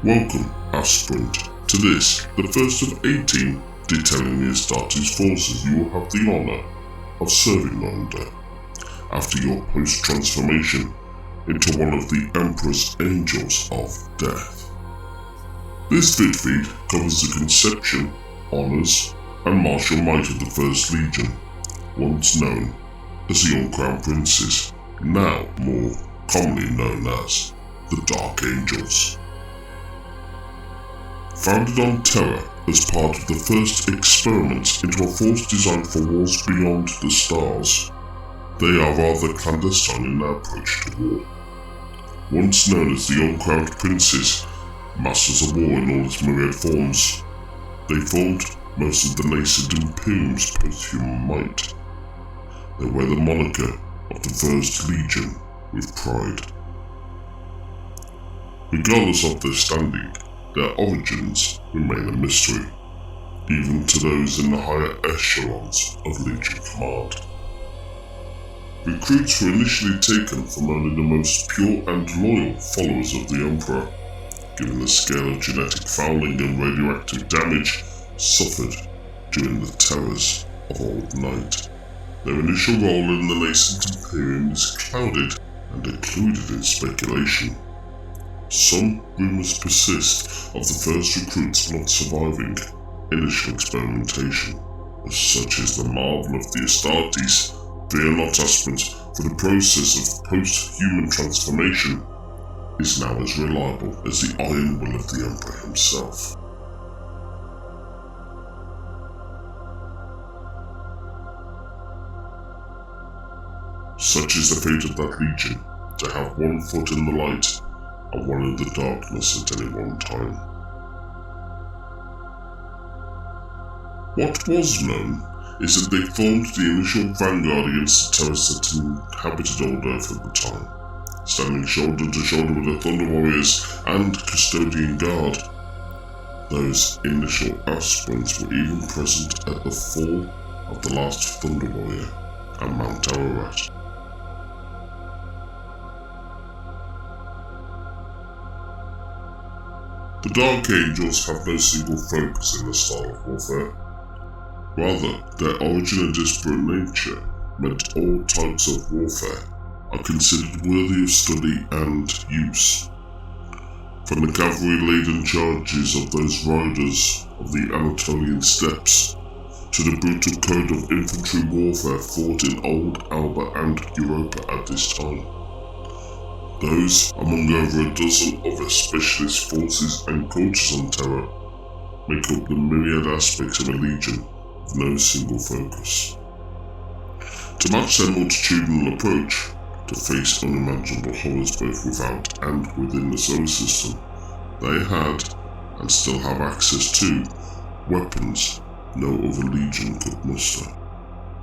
Welcome, aspirant, to this, the first of 18 detailing the Astartes forces you will have the honour of serving under, after your post-transformation into one of the Emperor's Angels of Death. This vid feed covers the conception, honours, and martial might of the First Legion, once known as the Young Crown Princes, now more commonly known as the Dark Angels. Founded on terror as part of the first experiments into a force designed for wars beyond the stars, they are rather clandestine in their approach to war. Once known as the Uncrowned Princes, masters of war in all its myriad forms, they formed most of the nascent Imperium's post-human might. They wear the moniker of the First Legion with pride. Regardless of their standing, their origins remain a mystery, even to those in the higher echelons of Legion Command. Recruits were initially taken from only the most pure and loyal followers of the Emperor, given the scale of genetic fouling and radioactive damage suffered during the terrors of Old Night. Their initial role in the nascent Imperium is clouded and included in speculation. Some rumours persist of the first recruits not surviving initial experimentation. As such is the marvel of the Astartes, fear not, aspirants, for the process of post-human transformation is now as reliable as the iron will of the Emperor himself. Such is the fate of that legion, to have one foot in the light and one in the darkness at any one time. What was known is that they formed the initial vanguard against the terrorists that inhabited Old Earth at the time, standing shoulder to shoulder with the Thunder Warriors and Custodian Guard. Those initial aspirants were even present at the fall of the last Thunder Warrior and Mount Ararat. The Dark Angels have no single focus in their style of warfare. Rather, their origin and disparate nature meant all types of warfare are considered worthy of study and use. From the cavalry-laden charges of those riders of the Anatolian steppes, to the brutal code of infantry warfare fought in Old Alba and Europa at this time. Those, among over a dozen other specialist forces and cultures on Terra, make up the myriad aspects of a legion with no single focus. To match their multitudinal approach, to face unimaginable horrors both without and within the solar system, they had, and still have access to, weapons no other legion could muster.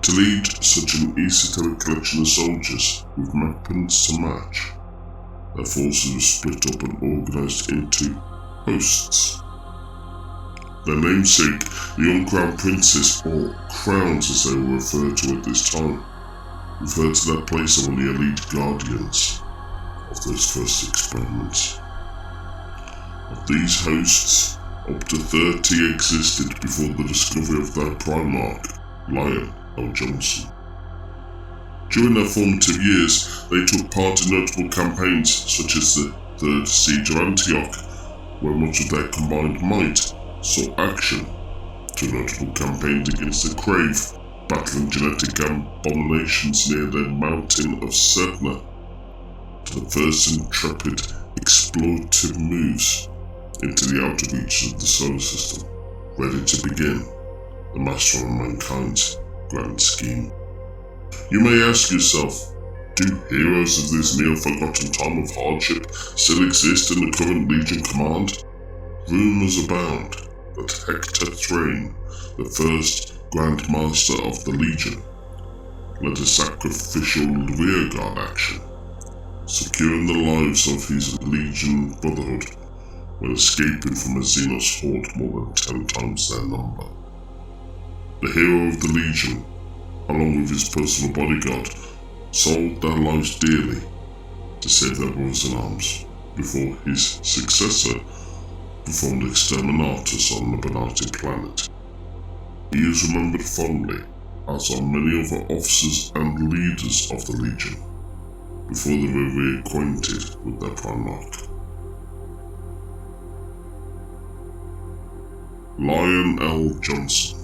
To lead such an esoteric collection of soldiers with weapons to match, their forces were split up and organised into hosts. Their namesake, the Uncrowned Princes, or Crowns as they were referred to at this time, referred to their place among the elite guardians of those first experiments. Of these hosts, up to 30 existed before the discovery of their Primarch, Lion L. Johnson. During their formative years, they took part in notable campaigns such as the Third Siege of Antioch, where much of their combined might saw action, to notable campaigns against the Crave, battling genetic abominations near the mountain of Sedna, to the first intrepid explorative moves into the outer reaches of the solar system, ready to begin the master of mankind's grand scheme. You may ask yourself, do heroes of this near-forgotten time of hardship still exist in the current Legion Command? Rumours abound that Hector Thrain, the first Grand Master of the Legion, led a sacrificial rearguard action, securing the lives of his Legion Brotherhood when escaping from a Xenos horde more than 10 times their number. The hero of the Legion, along with his personal bodyguard, sold their lives dearly to save their brothers in arms, before his successor performed exterminatus on the Benati planet. He is remembered fondly, as are many other officers and leaders of the Legion, before they were reacquainted with their Primarch. Lion L. Johnson,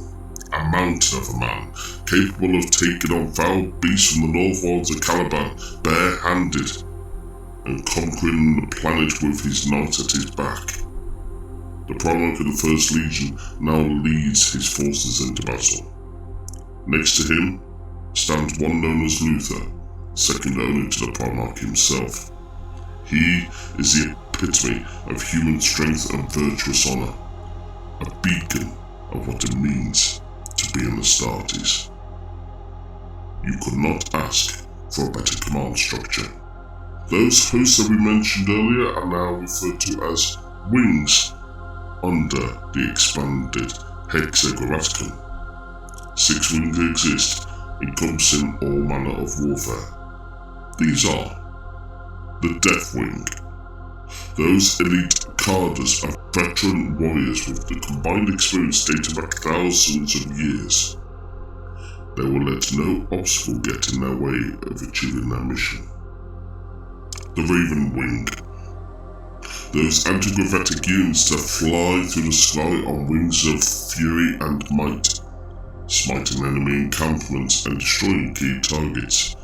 a mountain of a man, capable of taking on foul beasts from the north wilds of Caliban bare-handed, and conquering the planet with his knight at his back. The Primarch of the First Legion now leads his forces into battle. Next to him stands one known as Luther, second only to the Primarch himself. He is the epitome of human strength and virtuous honour, a beacon of what it means to be an Astartes. You could not ask for a better command structure. Those hosts that we mentioned earlier are now referred to as wings under the expanded hexagrammatical. 6 wings exist, encompassing all manner of warfare. These are the Death Wing. Those elite cadres are veteran warriors with the combined experience dating back thousands of years. They will let no obstacle get in their way of achieving their mission. The Raven Wing. Those anti-gravitic units that fly through the sky on wings of fury and might, smiting enemy encampments and destroying key targets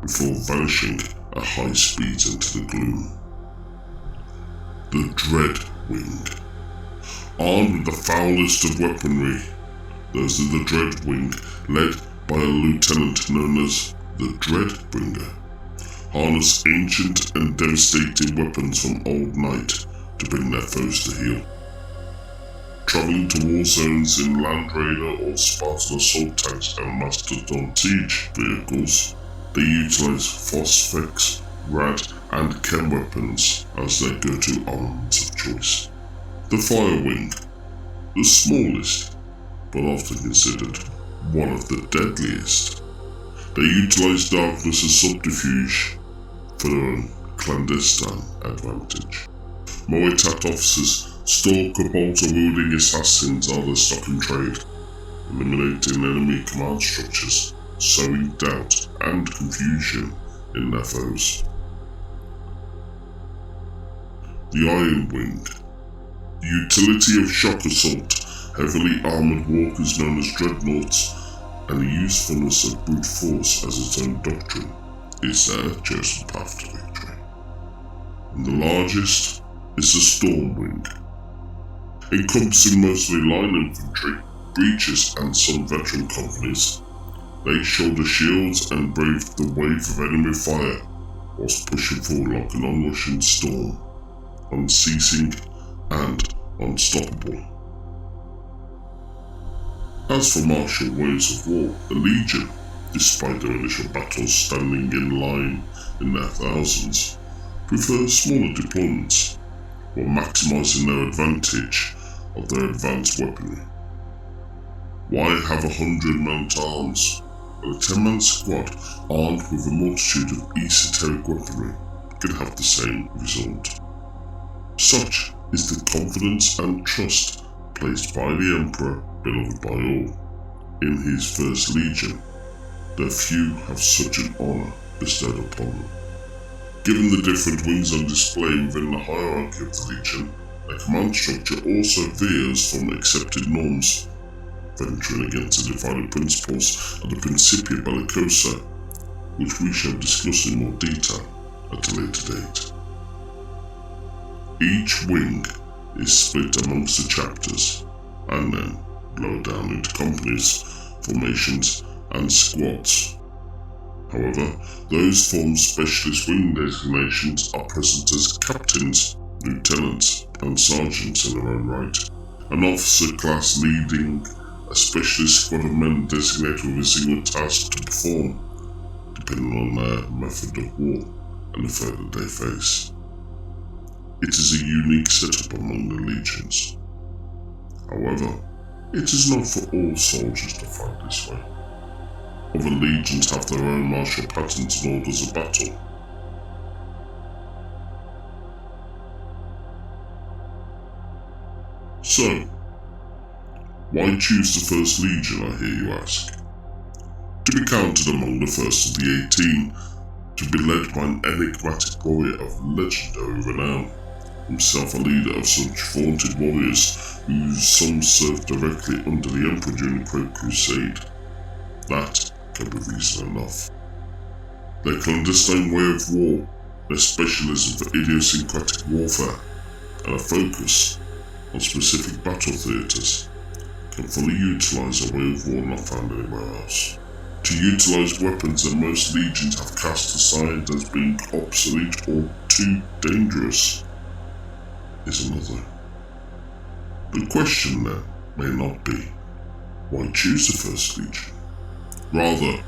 before vanishing at high speeds into the gloom. The Dread Wing. Armed with the foulest of weaponry, those are the Dread Wing, led by a lieutenant known as the Dreadbringer, harness ancient and devastating weapons from Old Night to bring their foes to heel. Travelling to war zones in Land Raider or Spartan assault tanks and Mastodon siege vehicles, they utilize Phosphex, Rad and Chem weapons as their go-to armaments of choice. The Fire Wing, the smallest, but often considered one of the deadliest. They utilize darkness as subterfuge for their own clandestine advantage. Moetat officers stalk a bolt-wielding assassins are their stock in trade, eliminating enemy command structures, sowing doubt and confusion in their foes. The Iron Wing. The utility of shock assault, heavily armoured walkers known as dreadnoughts, and the usefulness of brute force as its own doctrine is their chosen path to victory. And the largest is the Storm Wing. Encompassing mostly line infantry, breaches and some veteran companies, they shoulder shields and brave the wave of enemy fire whilst pushing forward like an onrushing storm, unceasing and unstoppable. As for martial ways of war, the Legion, despite their initial battles standing in line in their thousands, prefer smaller deployments, while maximising their advantage of their advanced weaponry. Why have 100 mount arms when a 10-man squad armed with a multitude of esoteric weaponry can have the same result? Such is the confidence and trust placed by the Emperor, beloved by all, in his First Legion, that few have such an honour bestowed upon them. Given the different wings on display within the hierarchy of the Legion, their command structure also veers from accepted norms, venturing against the divided principles of the Principia Bellicosa, which we shall discuss in more detail at a later date. Each wing is split amongst the chapters, and then lower down into companies, formations, and squads. However, those formed specialist wing designations are present as captains, lieutenants, and sergeants in their own right. An officer class leading a specialist squad of men designated with a single task to perform, depending on their method of war and the threat that they face. It is a unique setup among the legions. However, it is not for all soldiers to fight this way. Other legions have their own martial patterns and orders of battle. So, why choose the First Legion, I hear you ask? To be counted among the first of the 18, to be led by an enigmatic warrior of legendary renown, himself a leader of such vaunted warriors who some served directly under the Emperor during the Great Crusade. That can be reason enough. Their clandestine way of war, their specialism for idiosyncratic warfare, and a focus on specific battle theatres can fully utilise a way of war not found anywhere else. To utilise weapons that most legions have cast aside as being obsolete or too dangerous is another. The question then may not be, why choose the First Legion? Rather,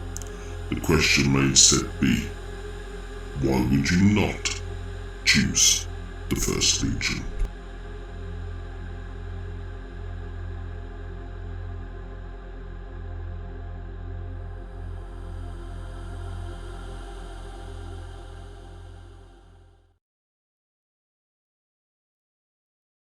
the question may instead be, why would you not choose the First Legion?